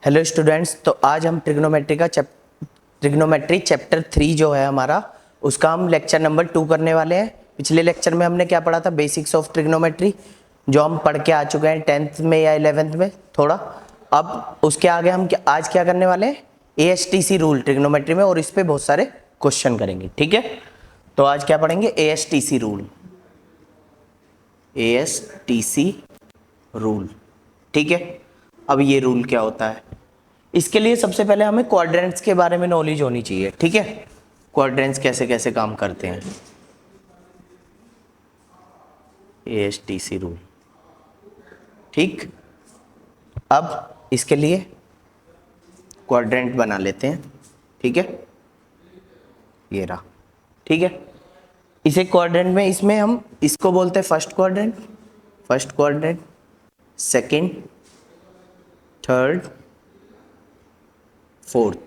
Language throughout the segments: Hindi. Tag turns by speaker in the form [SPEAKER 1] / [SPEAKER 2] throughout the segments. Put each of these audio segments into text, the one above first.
[SPEAKER 1] हेलो स्टूडेंट्स, तो आज हम ट्रिग्नोमेट्री चैप्टर 3 जो है हमारा, उसका हम लेक्चर नंबर 2 करने वाले हैं। पिछले लेक्चर में हमने क्या पढ़ा था? बेसिक्स ऑफ ट्रिग्नोमेट्री, जो हम पढ़ के आ चुके हैं 10th में या 11th में थोड़ा। अब उसके आगे हम आज क्या करने वाले हैं? ASTC रूल ट्रिग्नोमेट्री में, और इस पे बहुत सारे क्वेश्चन करेंगे। ठीक है, तो आज क्या पढ़ेंगे? ASTC rule. ASTC रूल, ठीक है। अब ये रूल क्या होता है? इसके लिए सबसे पहले हमें क्वाड्रेंट्स के बारे में नॉलेज होनी चाहिए। ठीक है, क्वाड्रेंट्स कैसे कैसे काम करते हैं। ASTC रूल, ठीक। अब इसके लिए क्वाड्रेंट बना लेते हैं। ठीक है, ये रहा। ठीक है, इसे क्वाड्रेंट में, इसमें हम इसको बोलते हैं first quadrant, second, third, fourth.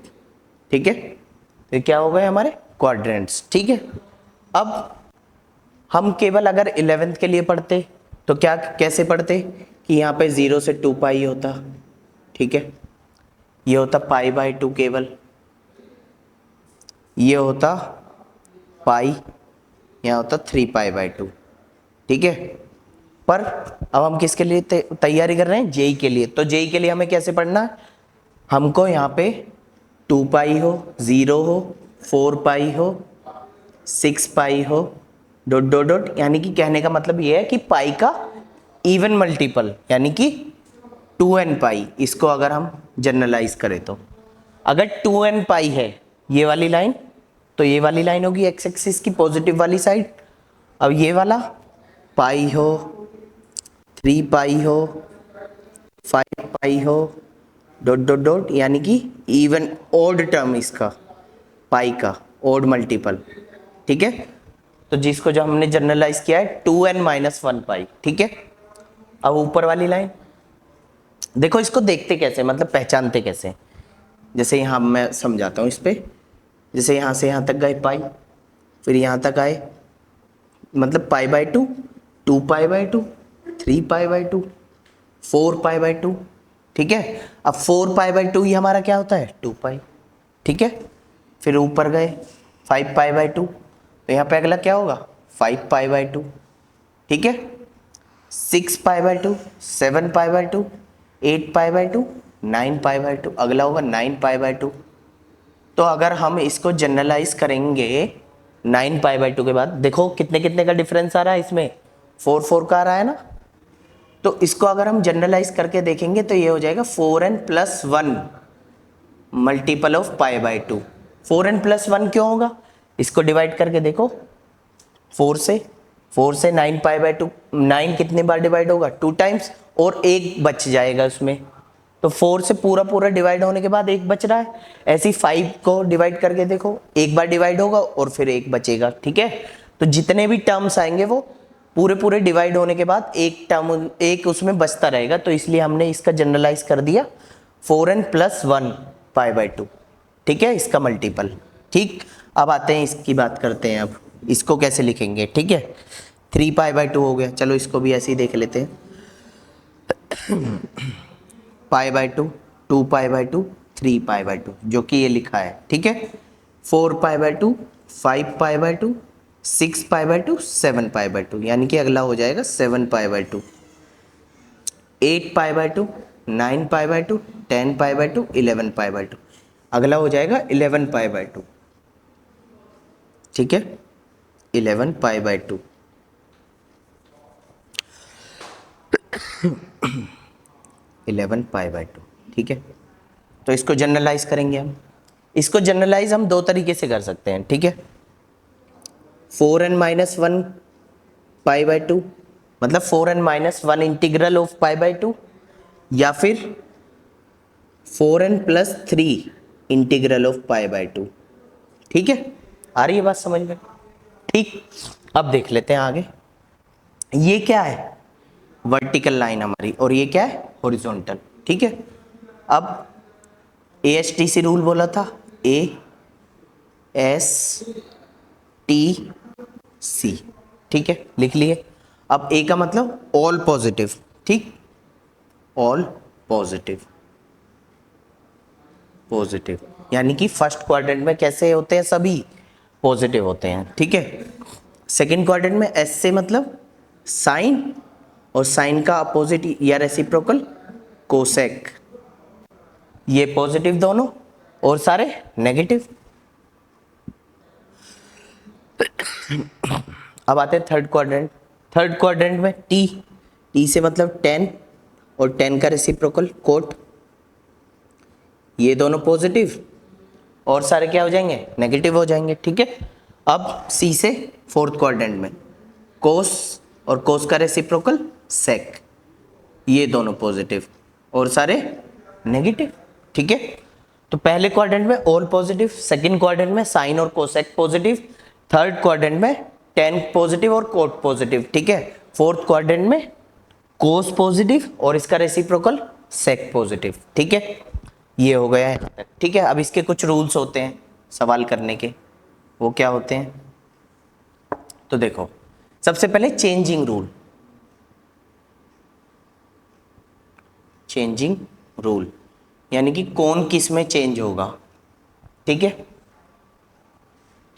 [SPEAKER 1] ठीक है, तो क्या हो गए हमारे क्वाड्रेंट्स। ठीक है, अब हम केवल अगर 11th के लिए पढ़ते तो क्या कैसे पढ़ते कि यहाँ पे 0 से 2 पाई होता। ठीक है, ये होता π/2 केवल, ये होता पाई, यहाँ होता 3π/2। ठीक है, पर अब हम किसके लिए तैयारी कर रहे हैं? जेई के लिए। तो जेई के लिए हमें कैसे पढ़ना है? हमको यहाँ पे 2 पाई हो, 0 हो, 4 पाई हो, 6 पाई हो, डॉट डॉट डॉट, यानी कि कहने का मतलब ये है कि पाई का इवन मल्टीपल, यानी कि 2n पाई। इसको अगर हम जनरलाइज करें तो अगर 2n पाई है ये वाली लाइन, तो ये वाली लाइन होगी एक्स एक्सिस की पॉजिटिव वाली साइड। अब ये वाला पाई हो, 3 पाई हो, 5 पाई हो, डॉट डॉट डॉट, यानी कि इवन ओड टर्म इसका, पाई का ओड मल्टीपल। ठीक है, तो जिसको जो हमने जनरलाइज किया है 2n-1 पाई। ठीक है, अब ऊपर वाली लाइन देखो, इसको देखते कैसे, मतलब पहचानते कैसे? जैसे यहाँ मैं समझाता हूँ इस पे। जैसे यहाँ से यहाँ तक गए पाई, फिर यहाँ तक आए, मतलब π/2, 2π/2, 3π/2, 4π/2। ठीक है, अब 4π/2 ये हमारा क्या होता है? 2 पाई। ठीक है, फिर ऊपर गए 5π/2, तो यहाँ पे अगला क्या होगा? 5π/2। ठीक है, 6π/2, 7π/2, 8π/2, 9π/2, अगला होगा 9π/2। तो अगर हम इसको जनरलाइज करेंगे 9π/2 के बाद, देखो कितने कितने का डिफरेंस आ रहा है इसमें, 4 का आ रहा है ना। तो इसको अगर हम जनरलाइज करके देखेंगे तो ये हो जाएगा 4n+1 मल्टीपल ऑफ π/2। 4n+1 क्यों होगा? इसको डिवाइड करके देखो, 4 से 9π/2, 9 कितने बार डिवाइड होगा? 2 टाइम्स, और एक बच जाएगा उसमें। तो 4 से पूरा पूरा डिवाइड होने के बाद एक बच रहा है। ऐसे ही 5 को डिवाइड करके देखो, एक बार डिवाइड होगा और फिर एक बचेगा। ठीक है, तो जितने भी टर्म्स आएंगे वो पूरे पूरे डिवाइड होने के बाद एक टर्म, एक उसमें बचता रहेगा। तो इसलिए हमने इसका जनरलाइज कर दिया 4n+1 π/2। ठीक है, इसका मल्टीपल। ठीक, अब आते हैं इसकी बात करते हैं। अब इसको कैसे लिखेंगे? ठीक है, 3π/2 हो गया, चलो इसको भी ऐसे ही देख लेते हैं। π/2, 2π/2, 3π/2, जो कि ये लिखा है। ठीक है, 4π/2, 5π/2, 6π/2, 7π/2, यानी कि अगला हो जाएगा 7π/2, 8π/2, 9π/2, 10π/2, 11π/2, अगला हो जाएगा 11π/2। ठीक है, 11π/2। ठीक है, तो इसको जनरलाइज करेंगे हम। इसको जनरलाइज हम दो तरीके से कर सकते हैं। ठीक है, 4n-1 π/2, मतलब 4n-1 इंटीग्रल ऑफ π/2, या फिर 4n+3 इंटीग्रल ऑफ π/2। ठीक है, आ रही है बात समझ में? ठीक, अब देख लेते हैं आगे। ये क्या है? वर्टिकल लाइन हमारी, और ये क्या है? हॉरिजॉन्टल। ठीक है, अब ASTC रूल बोला था, ASTC। ठीक है, लिख लिए। अब A का मतलब ऑल पॉजिटिव। ठीक, ऑल पॉजिटिव। पॉजिटिव, यानी कि फर्स्ट क्वाड्रेंट में कैसे होते हैं, सभी पॉजिटिव होते हैं, ठीक है। सेकंड क्वाड्रेंट में एस से मतलब साइन, और साइन का अपोजिट या रेसिप्रोकल कोसेक, ये पॉजिटिव दोनों और सारे नेगेटिव। अब आते हैं थर्ड क्वाड्रेंट। थर्ड क्वाड्रेंट में टी, टी से मतलब टेन, और टेन का रेसिप्रोकल कोट, ये दोनों पॉजिटिव और सारे क्या हो जाएंगे, नेगेटिव हो जाएंगे, ठीक है। अब सी से फोर्थ क्वाड्रेंट में कोस और कोस का रेसिप्रोकल सेक, ये दोनों पॉजिटिव और सारे नेगेटिव, ठीक है। तो पहले क्वाड्रेंट में ऑल पॉजिटिव, सेकंड क्वाड्रेंट में साइन और कोसेक पॉजिटिव, थर्ड क्वाड्रेंट में टेन पॉजिटिव और कोट पॉजिटिव, ठीक है। फोर्थ क्वाड्रेंट में कोस पॉजिटिव और इसका रेसिप्रोकल सेक पॉजिटिव, ठीक है। ये हो गया है यहाँ तक, ठीक है। अब इसके कुछ रूल्स होते हैं सवाल करने के, वो क्या होते हैं, तो देखो सबसे पहले चेंजिंग रूल, चेंजिंग रूल यानी कि कौन किस में चेंज होगा, ठीक है।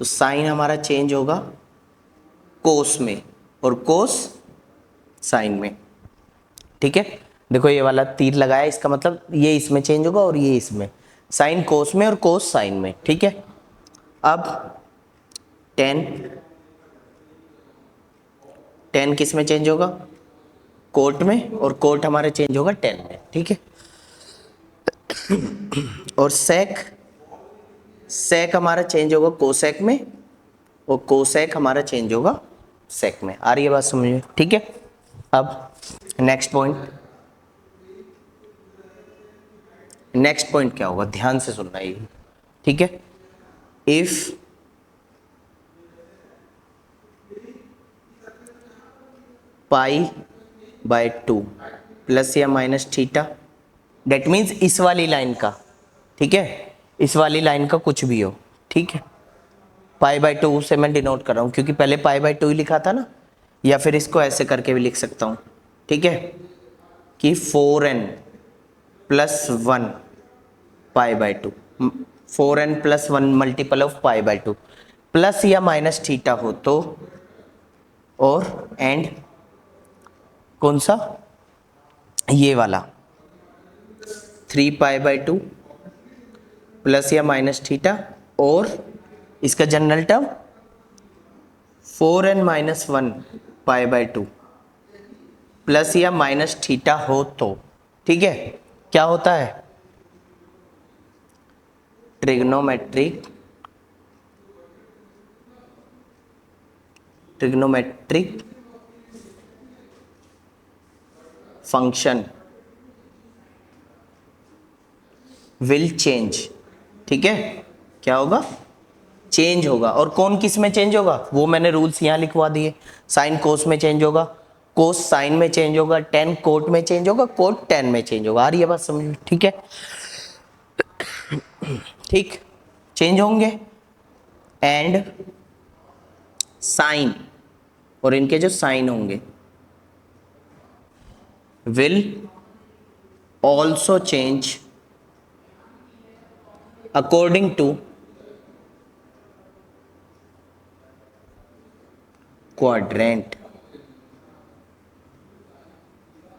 [SPEAKER 1] तो साइन हमारा चेंज होगा कोस में और कोस साइन में, ठीक है। देखो ये वाला तीर लगाया, इसका मतलब ये इसमें चेंज होगा और ये इसमें, साइन कोस में और कोस साइन में, ठीक है। अब टेन, टेन किस में चेंज होगा, कोट में, और कोट हमारा चेंज होगा टेन में, ठीक है। और सेक, सेक हमारा चेंज होगा कोसेक में, और कोसेक हमारा चेंज होगा सेक में। आ रही है बात समझ में, ठीक है। अब नेक्स्ट पॉइंट, नेक्स्ट पॉइंट क्या होगा, ध्यान से सुनना ये, ठीक है। इफ पाई बाय 2 प्लस या माइनस थीटा, डेट मीन्स इस वाली लाइन का, ठीक है, इस वाली लाइन का कुछ भी हो, ठीक है। पाई बाय 2 से मैं डिनोट कर रहा हूँ क्योंकि पहले पाई बाय 2 ही लिखा था ना, या फिर इसको ऐसे करके भी लिख सकता हूँ, ठीक है, कि 4n plus 1 pi by 2, 4n plus 1 multiple of pi by 2, plus या माइनस थीटा हो तो, और एंड कौन सा, ये वाला 3 पाई बाय 2 प्लस या माइनस थीटा, और इसका general term 4n minus 1 pi by 2 plus या माइनस थीटा हो तो, ठीक है। क्या होता है, trigonometric, trigonometric function will change, ठीक है। क्या होगा, चेंज होगा। और कौन किस में चेंज होगा, वो मैंने रूल्स यहाँ लिखवा दिए। साइन कोस में चेंज होगा, कोस साइन में चेंज होगा, टेन कोट में चेंज होगा, कोट टेन में चेंज होगा। आ रही है बात समझ में, ठीक है। ठीक, चेंज होंगे। एंड साइन, और इनके जो साइन होंगे, will also change according to quadrant,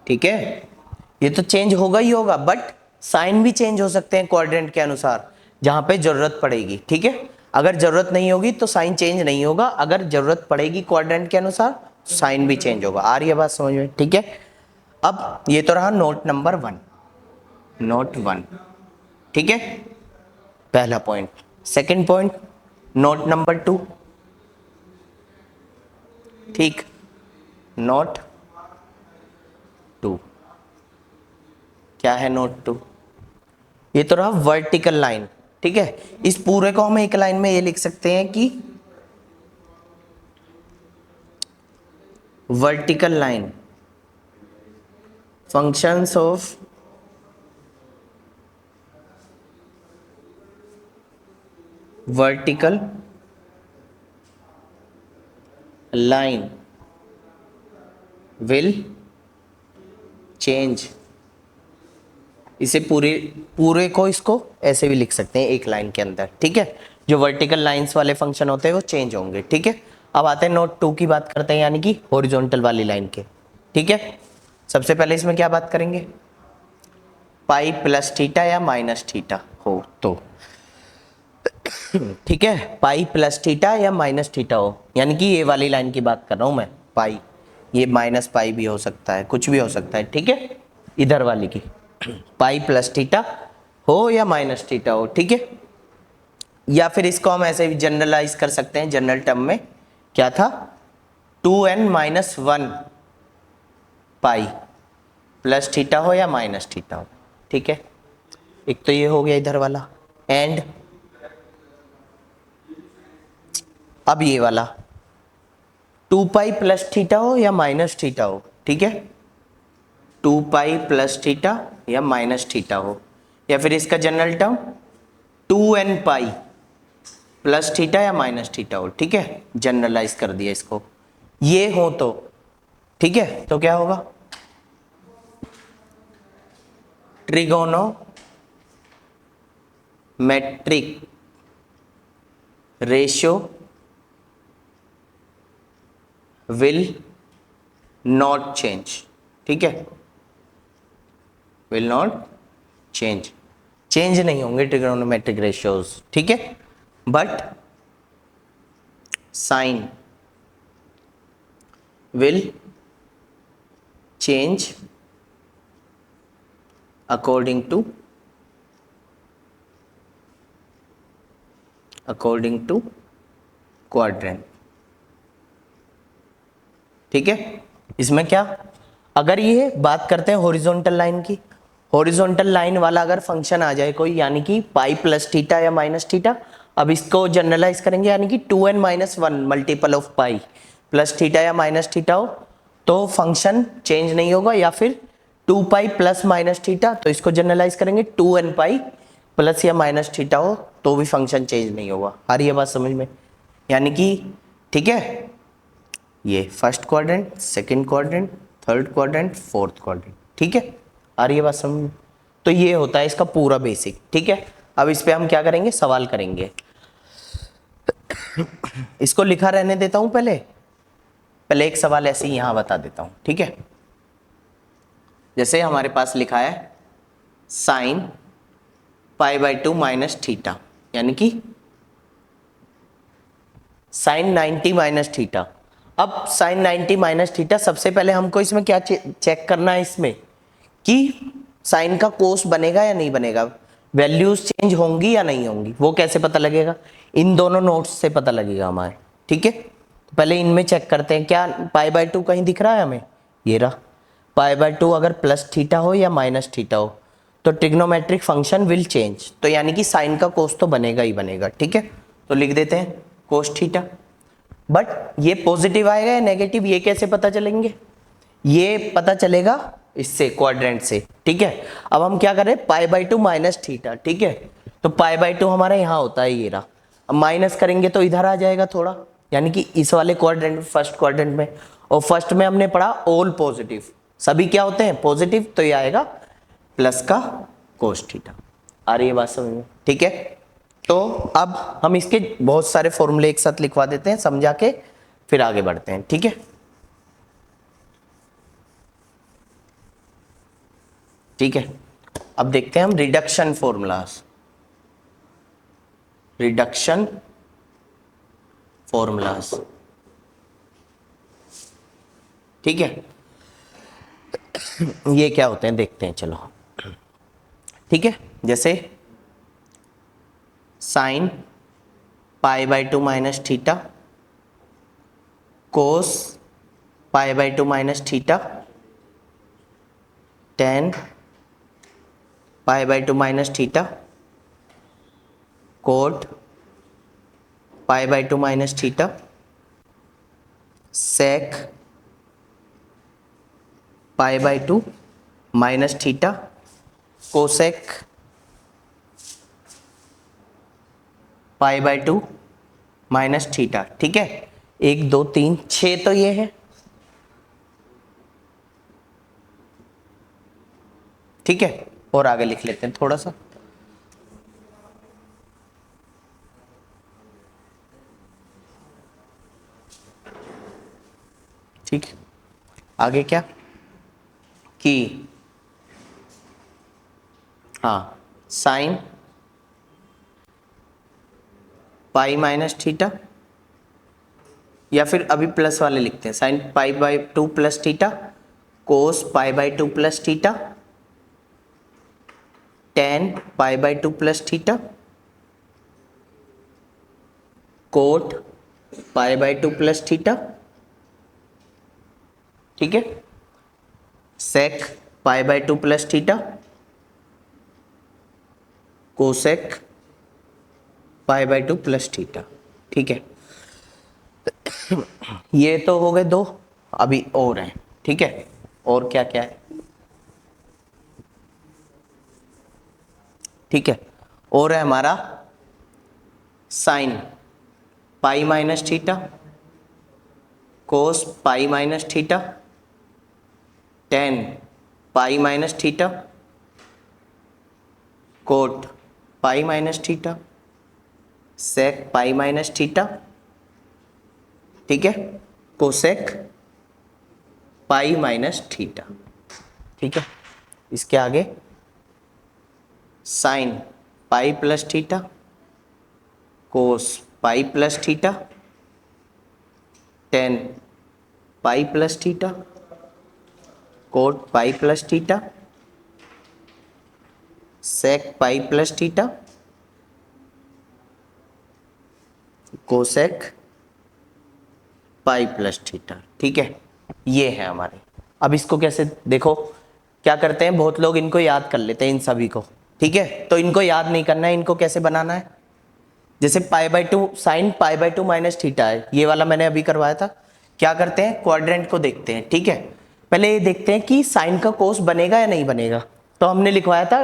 [SPEAKER 1] ठीक है। ये तो चेंज होगा ही होगा, बट साइन भी चेंज हो सकते हैं क्वाड्रेंट के अनुसार जहां पे जरूरत पड़ेगी, ठीक है। अगर जरूरत नहीं होगी तो साइन चेंज नहीं होगा, अगर जरूरत पड़ेगी क्वाड्रेंट के अनुसार साइन भी चेंज होगा। आ रही है बात समझ में, ठीक है। अब ये तो रहा नोट नंबर 1, नोट 1, ठीक है, पहला point. Second point, note number 2, ठीक, नोट 2 क्या है, नोट 2, ये तो रहा वर्टिकल लाइन, ठीक है। इस पूरे को हम एक लाइन में ये लिख सकते हैं कि vertical line functions of vertical line will change इसे पूरे पूरे को इसको ऐसे भी लिख सकते हैं एक लाइन के अंदर, ठीक है। जो वर्टिकल लाइंस वाले फंक्शन होते हैं वो चेंज होंगे, ठीक है। अब आते हैं नोट 2 की बात करते हैं, यानी कि हॉरिजॉन्टल वाली लाइन के, ठीक है। सबसे पहले इसमें क्या बात करेंगे, पाई प्लस थीटा या माइनस थीटा हो तो, ठीक है, पाई प्लस थीटा या माइनस थीटा हो, यानी कि ये वाली लाइन की बात कर रहा हूं मैं, पाई, ये माइनस पाई भी हो सकता है, कुछ भी हो सकता है, ठीक है, इधर वाली की पाई प्लस थीटा हो या माइनस थीटा हो, ठीक है। या फिर इसको हम ऐसे भी जनरलाइज कर सकते हैं, जनरल टर्म में क्या था, 2n-1 पाई प्लस थीटा हो या माइनस थीटा हो, ठीक है। एक तो ये हो गया इधर वाला, एंड अब ये वाला 2 पाई प्लस थीटा हो या माइनस थीटा हो, ठीक है, 2 पाई प्लस थीटा या माइनस थीटा हो, या फिर इसका जनरल टर्म 2n पाई प्लस थीटा या माइनस थीटा हो, ठीक है, जनरलाइज कर दिया इसको, ये हो तो, ठीक है। तो क्या होगा, trigonometric ratio will not change, ठीक है, विल नॉट चेंज, चेंज नहीं होंगे ट्रिगोनोमेट्रिक रेशियोज, ठीक है, but sign will change according to quadrant, ठीक है। इसमें क्या, अगर ये बात करते हैं हॉरिजॉन्टल लाइन की, हॉरिजॉन्टल लाइन वाला अगर फंक्शन आ जाए कोई, यानी कि पाई प्लस थीटा या माइनस थीटा, अब इसको जनरलाइज करेंगे, यानी कि 2n-1 multiple of pi plus theta या माइनस थीटा हो तो फंक्शन चेंज नहीं होगा, या फिर 2 पाई प्लस माइनस थीटा, तो इसको जनरलाइज करेंगे 2n पाई प्लस या माइनस थीटा हो तो भी फंक्शन चेंज नहीं होगा। आ रही है बात समझ में, यानी कि, ठीक है, ये first quadrant, second quadrant, third quadrant, fourth quadrant, ठीक है, आ रही है बात समझ में। तो ये होता है इसका पूरा बेसिक, ठीक है। अब इस पे हम क्या करेंगे, सवाल करेंगे। इसको लिखा रहने देता हूं, पहले एक सवाल ऐसे ही यहां बता देता हूं, ठीक है। जैसे हमारे पास लिखा है साइन π/2 माइनस थीटा, यानी कि साइन 90 माइनस थीटा। अब साइन 90 माइनस थीटा, सबसे पहले हमको इसमें क्या चेक करना है, इसमें कि साइन का कोस बनेगा या नहीं बनेगा, वैल्यूज चेंज होंगी या नहीं होंगी, वो कैसे पता लगेगा, इन दोनों नोट्स से पता लगेगा हमारे, ठीक है। तो पहले इनमें चेक करते हैं, क्या π/2 कहीं दिख रहा है हमें, ये रहा, π/2 अगर प्लस थीटा हो या माइनस थीटा हो तो ट्रिग्नोमेट्रिक फंक्शन विल चेंज, तो यानी कि साइन का कोस तो बनेगा ही बनेगा, ठीक है। तो लिख देते हैं कोस थीटा, बट ये पॉजिटिव आएगा या नेगेटिव, ये कैसे पता चलेंगे, ये पता चलेगा इससे, क्वाड्रेंट से, ठीक है। अब हम क्या करें, π/2 माइनस थीटा, ठीक है, तो π/2 हमारा यहाँ होता है, ये रहा, अब माइनस करेंगे तो इधर आ जाएगा थोड़ा, यानी कि इस वाले क्वाड्रेंट, फर्स्ट क्वाड्रेंट में, और फर्स्ट में हमने पढ़ा ऑल पॉजिटिव, सभी क्या होते हैं पॉजिटिव, तो ये आएगा प्लस का कोस थीटा। आ रही है बात समझ में, ठीक है। तो अब हम इसके बहुत सारे फॉर्मूले एक साथ लिखवा देते हैं समझा के, फिर आगे बढ़ते हैं, ठीक है। ठीक है, अब देखते हैं हम रिडक्शन फॉर्मूलाज, ठीक है, ये क्या होते हैं देखते हैं, चलो, ठीक है। जैसे sine π/2 minus theta, cos π/2 minus theta, tan π/2 minus theta, cot π/2 minus theta, sec π/2 minus theta, cosec π/2 minus theta, ठीक है। 1 2 3 6 तो ये है, ठीक है, और आगे लिख लेते हैं थोड़ा सा। ठीक, आगे क्या कि हाँ साइन पाई माइनस थीटा, या फिर अभी प्लस वाले लिखते हैं, sine pi by 2 plus theta, cos pi by 2 plus theta, tan pi by 2 plus theta, cot pi by 2 plus theta, ठीक है, sec pi by 2 plus theta, cosec pi by 2 plus theta. ठीक है, ये तो हो गए दो, अभी और हैं। ठीक है, और क्या क्या है, ठीक है, और है हमारा sine pi minus theta, cos pi minus theta, tan pi minus theta, cot pi minus theta, sec pi minus theta, ठीक है, कोसेक पाई माइनस थीटा। ठीक है, इसके आगे sine pi plus theta, cos pi plus theta, tan pi plus theta, cot pi plus theta, sec pi plus theta, cosec pi plus theta. ठीक है, ये है हमारे। अब इसको कैसे देखो, क्या करते हैं, बहुत लोग इनको याद कर लेते हैं इन सभी को। ठीक है, तो इनको याद नहीं करना है, इनको कैसे बनाना है, जैसे पाई by 2 sign pi by 2 minus theta है, ये वाला मैंने अभी करवाया था। क्या करते हैं, क्वाड्रेंट को देखते हैं। ठीक है, पहले ये देखते हैं कि साइन का कोस बनेगा या नहीं बनेगा। तो हमने लिखवाया था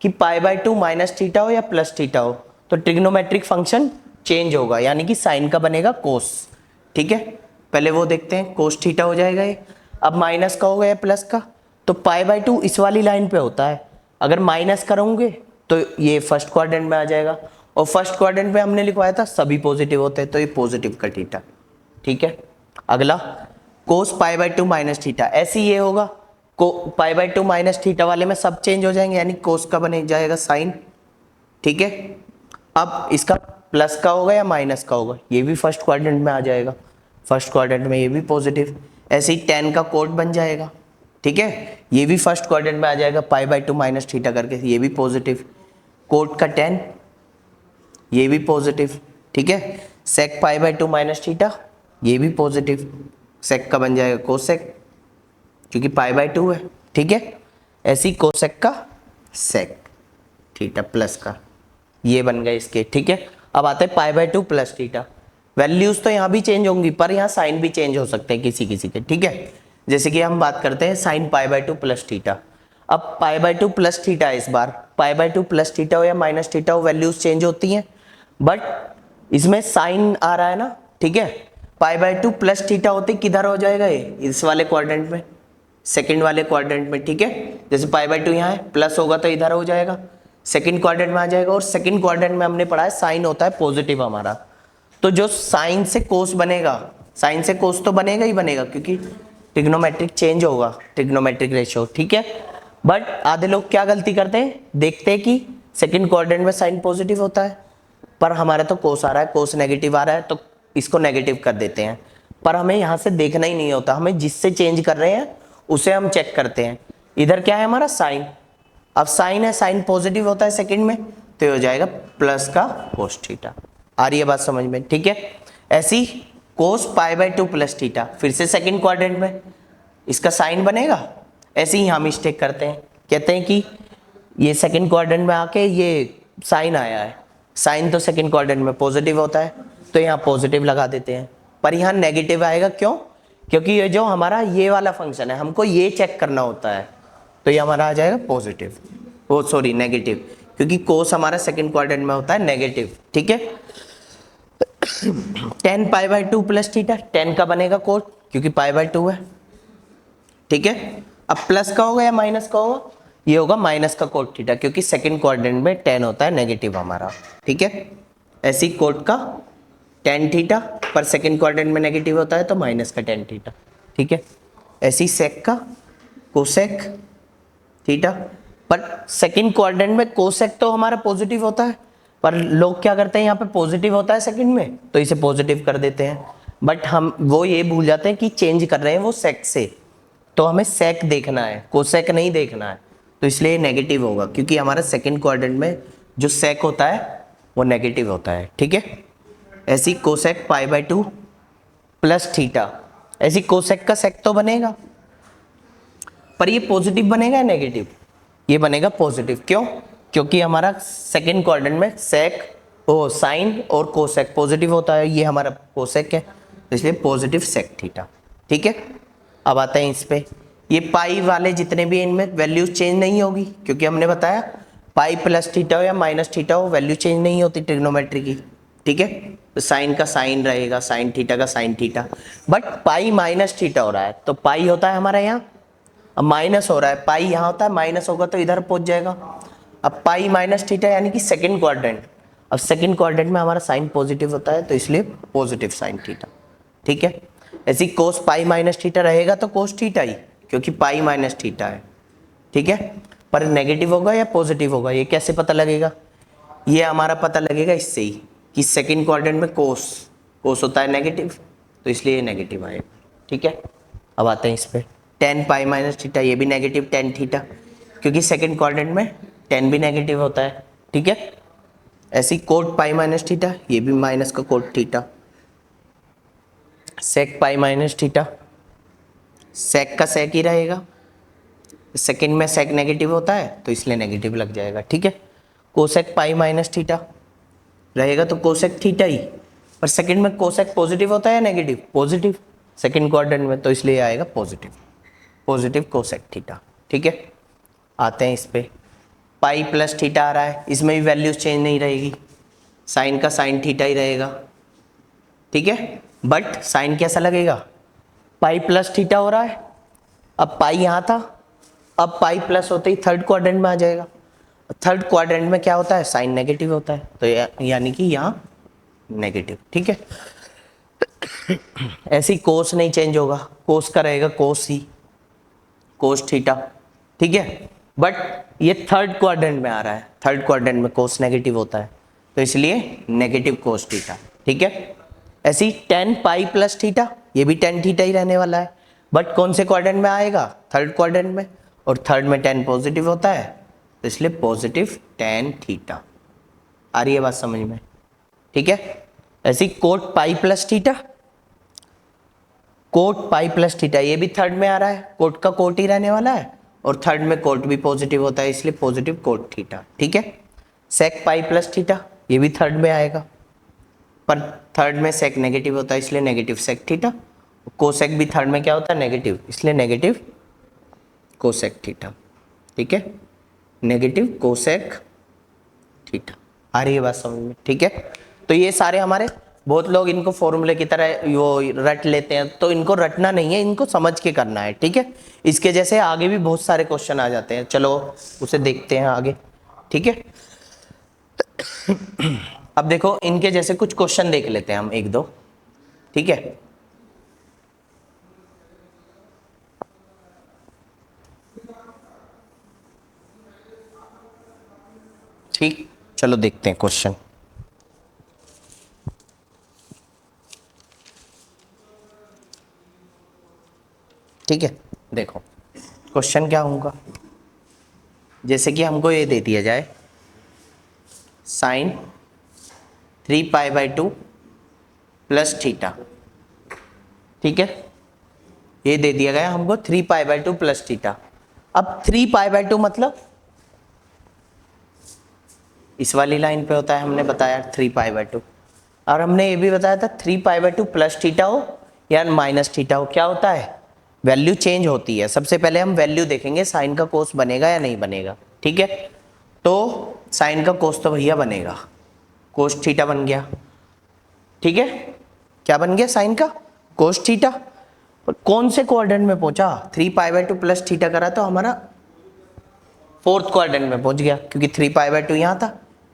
[SPEAKER 1] कि पाई बाई 2 माइनस थीटा हो या प्लस थीटा हो तो ट्रिग्नोमेट्रिक फंक्शन चेंज होगा, यानी कि साइन का बनेगा कोस। ठीक है, पहले वो देखते हैं, कोस थीटा हो जाएगा ये। अब माइनस का होगा या प्लस का, तो पाई बाई 2 इस वाली लाइन पे होता है, अगर माइनस करोगे तो ये फर्स्ट क्वाड्रेंट में आ जाएगा, और फर्स्ट क्वाड्रेंट में हमने लिखवाया था सभी पॉजिटिव होते हैं, तो ये पॉजिटिव का थीटा। ठीक है, अगला कोस पाई बाई 2 माइनस थीटा, ऐसे ही ये होगा, को पाई बाई 2 माइनस थीटा वाले में सब चेंज हो जाएंगे, यानी कोस का बने जाएगा साइन। ठीक है, अब इसका प्लस का होगा या माइनस का होगा, ये भी फर्स्ट क्वाड्रेंट में आ जाएगा, फर्स्ट क्वाड्रेंट में ये भी पॉजिटिव। ऐसे ही टेन का कोट बन जाएगा। ठीक है, ये भी फर्स्ट क्वाड्रेंट में आ जाएगा, पाई बाई 2 माइनस थीटा करके, ये भी पॉजिटिव। कोट का टेन, ये भी पॉजिटिव। ठीक है, sec pi by 2 minus theta, ये भी पॉजिटिव, सेक का बन जाएगा कोसेक, क्योंकि पाई बाई 2 है। ठीक है, ऐसे ही कोसेक का सेक थीटा प्लस का, ये बन गए इसके। ठीक है, अब आते हैं पाई बाई 2 प्लस थीटा। वैल्यूज तो यहाँ भी चेंज होंगी, पर यहाँ साइन भी चेंज हो सकते हैं किसी किसी के। ठीक है, जैसे कि हम बात करते हैं sine pi by 2 plus theta. अब पाई बाई 2 प्लस थीटा है, इस बार पाई बाई 2 प्लस थीटा हो या माइनस थीटा हो, वैल्यूज चेंज होती हैं, बट इसमें साइन आ रहा है ना। ठीक है, पाई बाई 2 प्लस थीटा होते किधर हो जाएगा, ये इस वाले क्वाड्रेंट में, सेकंड वाले क्वाड्रेंट में। ठीक है, जैसे पाई बाई 2 यहाँ है, प्लस होगा तो इधर हो जाएगा, सेकंड क्वाड्रेंट में आ जाएगा, और सेकंड क्वाड्रेंट में हमने पढ़ा है साइन होता है पॉजिटिव हमारा। तो जो साइन से कोस बनेगा, साइन से कोस तो बनेगा ही बनेगा, क्योंकि ट्रिग्नोमेट्रिक चेंज होगा, ट्रिग्नोमेट्रिक रेशियो। ठीक है, बट आधे लोग क्या गलती करते हैं, देखते हैं कि सेकंड क्वाड्रेंट में साइन पॉजिटिव होता है, पर हमारा तो कोस आ रहा है, कोस नेगेटिव आ रहा है, तो इसको नेगेटिव कर देते हैं। पर हमें यहाँ से देखना ही नहीं होता, हमें जिससे चेंज कर रहे हैं उसे हम चेक करते हैं। इधर क्या है हमारा साइन, अब साइन है, साइन पॉजिटिव होता है सेकंड में, तो ये हो जाएगा प्लस का कोस थीटा। आ रही है बात समझ में। ठीक है, ऐसी कोस पाई बाई 2 प्लस थीटा, फिर से सेकंड क्वाड्रेंट में इसका साइन बनेगा। ऐसे ही हम मिस्टेक करते हैं, कहते हैं कि ये सेकंड क्वाड्रेंट में आके ये साइन आया है, साइन तो सेकंड क्वाड्रेंट में पॉजिटिव होता है, तो यहाँ पॉजिटिव लगा देते हैं, पर यहाँ नेगेटिव आएगा। क्यों, क्योंकि ये जो हमारा ये वाला फंक्शन है, हमको ये चेक करना होता है, तो ये हमारा आ जाएगा पॉजिटिव, वो सॉरी नेगेटिव, क्योंकि कोस हमारा सेकंड क्वाड्रेंट में होता है नेगेटिव। ठीक है, 10 पाई बाई 2 प्लस थीटा, 10 का बनेगा कोट, क्योंकि पाई बाई 2 है। ठीक है, अब प्लस का होगा या माइनस का होगा, ये होगा माइनस का कोट थीटा, क्योंकि सेकंड क्वाड्रेंट में टेन होता है नेगेटिव हमारा, ठीक है। ऐसी कोट का टेन थीटा, पर सेकंड क्वाड्रेंट में नेगेटिव होता है तो माइनस का टेन थीटा, ठीक है। ऐसी सेक का कोसेक थीटा, पर सेकंड क्वाड्रेंट में कोसेक तो हमारा पॉजिटिव होता है, पर लोग क्या करते हैं यहाँ पे पॉजिटिव होता है सेकंड में तो इसे पॉजिटिव कर देते हैं, बट हम वो ये भूल जाते हैं कि चेंज कर रहे हैं वो सेक से, तो हमें सेक देखना है, कोसेक नहीं देखना है, तो इसलिए नेगेटिव होगा, क्योंकि हमारा सेकंड क्वाड्रेंट में जो सेक होता है वो नेगेटिव होता है, ठीक है। ऐसी cosec pi by 2 plus theta, ऐसी कोसेक का सेक तो बनेगा, पर ये पॉजिटिव बनेगा या नेगेटिव? ये बनेगा पॉजिटिव, क्यों? क्योंकि हमारा सेकंड क्वाड्रेंट में सेक ओ साइन और कोसेक पॉजिटिव होता है, ये हमारा कोसेक है, तो इसलिए पॉजिटिव सेक थीटा, ठीक है। अब आते हैं इस पे, ये पाई वाले जितने भी इनमें वैल्यूज चेंज नहीं होगी, क्योंकि हमने बताया पाई प्लस थीटा हो या माइनस थीटा हो वैल्यू चेंज नहीं होती ट्रिग्नोमेट्री की, ठीक है। तो साइन का साइन रहेगा, साइन थीटा का sine theta, but pi minus theta हो रहा है तो पाई होता है हमारा यहाँ, अब माइनस हो रहा है, पाई यहाँ होता है, माइनस होगा तो इधर पहुंच जाएगा। अब पाई माइनस थीटा यानी कि सेकंड क्वाड्रेंट, अब सेकंड क्वाड्रेंट में हमारा साइन पॉजिटिव होता है तो इसलिए पॉजिटिव साइन थीटा, ठीक है। ऐसी कोस पाई माइनस थीटा रहेगा तो कोस थीटा ही, क्योंकि पाई माइनस थीटा है, ठीक है। पर नेगेटिव होगा या पॉजिटिव होगा ये कैसे पता लगेगा? ये हमारा पता लगेगा इससे ही कि सेकंड क्वाड्रेंट में कोस कोस होता है नेगेटिव, तो इसलिए ये नेगेटिव आएगा, ठीक है। अब आते हैं इस पे, टेन पाई माइनस थीटा, ये भी नेगेटिव टेन थीटा, क्योंकि सेकंड क्वाड्रेंट में टेन भी नेगेटिव होता है, ठीक है। ऐसी कोट पाई माइनस थीटा, ये भी माइनस का cot theta, sec pi minus theta, सेक का सेक ही रहेगा, सेकंड में सेक नेगेटिव होता है तो इसलिए नेगेटिव लग जाएगा, ठीक है। कोसेक पाई माइनस थीटा रहेगा तो कोसेक थीटा ही, पर सेकंड में कोसेक पॉजिटिव होता है या नेगेटिव? पॉजिटिव, सेकंड क्वाड्रेंट में, तो इसलिए आएगा पॉजिटिव, पॉजिटिव कोसेक थीटा, ठीक है। आते हैं इस पे, पाई प्लस थीटा आ रहा है, इसमें भी वैल्यूज चेंज नहीं रहेगी, साइन का साइन थीटा ही रहेगा, ठीक है। बट साइन कैसा लगेगा? पाई प्लस थीटा हो रहा है, अब पाई यहाँ था, अब पाई प्लस होते ही थर्ड क्वाड्रेंट में आ जाएगा, थर्ड क्वाड्रेंट में क्या होता है? साइन नेगेटिव होता है, तो यानी कि यहाँ नेगेटिव, ठीक है। ऐसी कोस नहीं चेंज होगा, कोस का रहेगा कोस ही, कोस थीटा, ठीक है। बट ये थर्ड क्वाड्रेंट में आ रहा है, थर्ड क्वाड्रेंट में कोस नेगेटिव होता है, तो इसलिए नेगेटिव कोस थीटा, ठीक है। ऐसी टेन पाई प्लस थीटा, ये भी टेन थीटा ही रहने वाला है, बट कौन से क्वाड्रेंट में आएगा? थर्ड क्वाड्रेंट में, और थर्ड में टेन पॉजिटिव होता है तो इसलिए पॉजिटिव टेन थीटा। आ रही है बात समझ में, ठीक है। ऐसी coat pi plus theta, cot pi plus theta, ये भी थर्ड में आ रहा है, कोट का कोट ही रहने वाला है, और थर्ड में कोट भी पॉजिटिव होता है इसलिए पॉजिटिव कोट थीटा, ठीक है। सेक पाई प्लस थीटा, ये भी थर्ड में आएगा, पर थर्ड में सेक नेगेटिव होता है इसलिए नेगेटिव सेक थीटा, कोसेक भी थर्ड में क्या होता है? नेगेटिव, इसलिए नेगेटिव कोसेक थीटा, ठीक है, नेगेटिव कोसेक थीटा। आ रही है बात समझ में, ठीक है। तो ये सारे हमारे, बहुत लोग इनको फॉर्मूले की तरह वो रट लेते हैं, तो इनको रटना नहीं है, इनको समझ के करना है, ठीक है। इसके जैसे आगे भी बहुत सारे क्वेश्चन आ जाते हैं, चलो उसे देखते हैं आगे, ठीक है। अब देखो इनके जैसे कुछ क्वेश्चन देख लेते हैं हम एक दो, ठीक है। ठीक, चलो देखते हैं क्वेश्चन। ठीक है, देखो क्वेश्चन क्या होगा, जैसे कि हमको ये दे दिया जाए sine 3 pi by 2 plus theta, ठीक है। ये दे दिया गया हमको 3 पाई बाई 2 प्लस थीटा। अब 3 पाई बाई 2 मतलब इस वाली लाइन पे होता है, हमने बताया 3 पाई बाई 2, और हमने ये भी बताया था 3 पाई बाई 2 प्लस थीटा हो या माइनस थीटा हो क्या होता है? वैल्यू चेंज होती है। सबसे पहले हम वैल्यू देखेंगे, साइन का कोस बनेगा या नहीं बनेगा, ठीक है। तो साइन का कोस तो भैया बनेगा, कोस थीटा बन गया, ठीक है। क्या बन गया? साइन का कोस थीटा। पर कौन से क्वाड्रेंट में पहुंचा? 3 पाई बाई 2 प्लस थीटा करा तो हमारा फोर्थ क्वाड्रेंट में पहुंच गया, क्योंकि 3π/2 यहाँ था,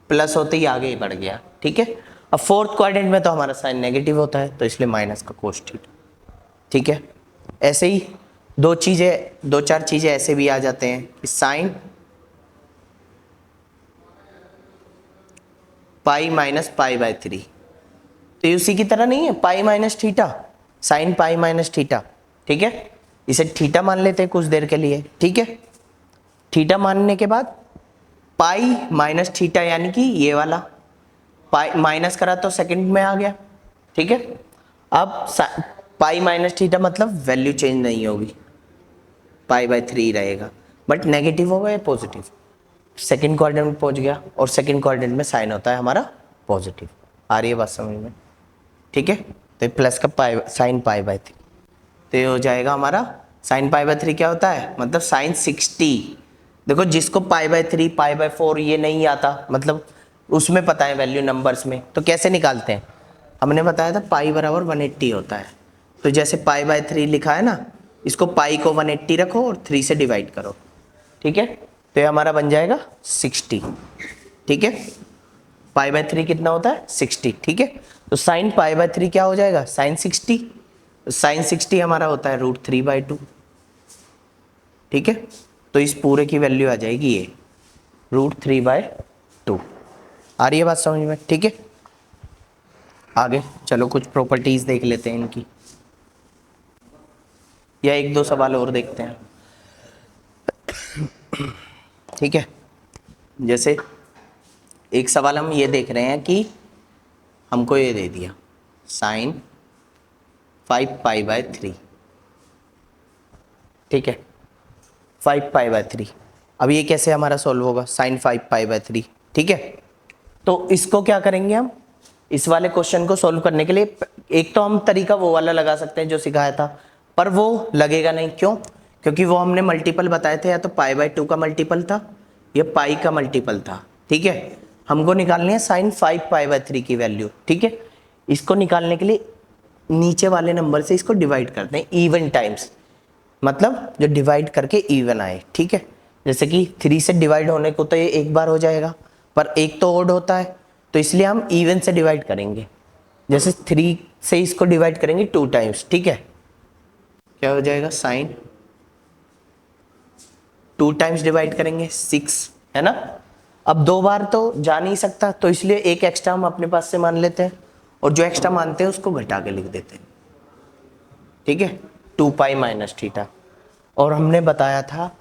[SPEAKER 1] प्लस होते ही आगे ही बढ़ गया। ठीक है, अब फोर्थ क्वाड्रेंट में तो हमारा साइन नेगेटिव होता है, तो इसलिए माइनस का cos थीटा। ठीक है, ऐसे ही दो चार चीजें ऐसे भी आ जाते हैं कि साइन π-π/3, तो ये उसी की तरह नहीं है, π-θ, साइन π-θ। ठीक है, इसे थीटा मान लेते हैं कुछ देर के लिए। ठीक है, थीटा मानने के बाद π-θ यानी कि ये वाला पाई माइनस करा तो सेकंड में आ गया। ठीक है, अब π-θ मतलब वैल्यू चेंज नहीं होगी, π/3 रहेगा, बट नेगेटिव होगा या पॉजिटिव, सेकंड क्वाड्रेंट में पहुंच गया, और सेकंड क्वाड्रेंट में साइन होता है हमारा पॉजिटिव। आ रही है बात समझ में? ठीक है, तो प्लस का साइन π/3, तो ये हो जाएगा हमारा साइन π/3 क्या होता है, मतलब साइन 60। देखो जिसको π/3 π/4 ये नहीं आता, मतलब उसमें पता है वैल्यू नंबर्स में, तो कैसे निकालते हैं, हमने बताया था पाई बराबर 180 होता है, तो जैसे π/3 लिखा है ना, इसको पाई को 180 रखो और 3 से डिवाइड करो। ठीक है, तो ये हमारा बन जाएगा 60। ठीक है, π/3 कितना होता है 60। ठीक है, तो साइन π/3 क्या हो जाएगा, साइन 60, साइन 60 हमारा होता है √3/2। ठीक है, तो इस पूरे की वैल्यू आ जाएगी ये √3/2। आ रही है बात समझ में? ठीक है, आगे चलो कुछ प्रॉपर्टीज देख लेते हैं इनकी, या एक दो सवाल और देखते हैं। ठीक है, जैसे एक सवाल हम ये देख रहे हैं कि हमको ये दे दिया साइन 5π/3। ठीक है, 5π/3, अब ये कैसे हमारा सॉल्व होगा, साइन 5π/3। ठीक है, तो इसको क्या करेंगे हम, इस वाले क्वेश्चन को सॉल्व करने के लिए एक तो हम तरीका वो वाला लगा सकते हैं जो सिखाया था, पर वो लगेगा नहीं। क्यों? क्योंकि वो हमने मल्टीपल बताए थे, या तो π/2 का मल्टीपल था या पाई का मल्टीपल था। ठीक है, हमको निकालनी है साइन 5π/3 की वैल्यू। ठीक है, इसको निकालने के लिए नीचे वाले नंबर से इसको डिवाइड करते हैं इवन टाइम्स, मतलब जो डिवाइड करके इवन आए। ठीक है, जैसे कि 3 से डिवाइड होने को तो ये एक बार हो जाएगा, पर एक तो ओड होता है, तो इसलिए हम इवन से डिवाइड करेंगे। जैसे 3 से इसको डिवाइड करेंगे 2 टाइम्स। ठीक है, क्या हो जाएगा, साइन 2 टाइम्स डिवाइड करेंगे 6, है ना। अब 2 बार तो जा नहीं सकता, तो इसलिए एक एक्स्ट्रा हम अपने पास से मान लेते हैं, और जो एक्स्ट्रा मानते हैं उसको घटा के लिख देते हैं। ठीक है, 2π-θ, और हमने बताया था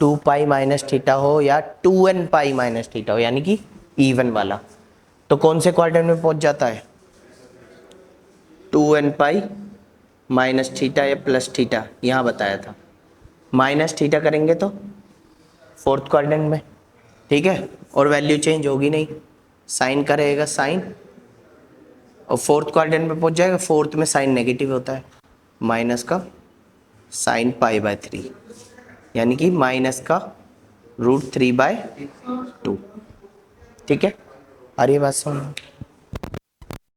[SPEAKER 1] 2π-θ हो या 2nπ-θ हो, यानी कि इवन वाला, तो कौन से क्वाड्रेंट में पहुंच जाता है, 2nπ-θ या प्लस थीटा, यहाँ बताया था। -θ करेंगे तो फोर्थ क्वाड्रेंट में। ठीक है, और वैल्यू चेंज होगी नहीं, साइन का रहेगा साइन, और फोर्थ क्वाड्रेंट में पहुंच जाएगा, फोर्थ में साइन नेगेटिव होता है, माइनस का साइन π/3, यानी कि माइनस का √3/2। ठीक है, आ रही है बात समझ?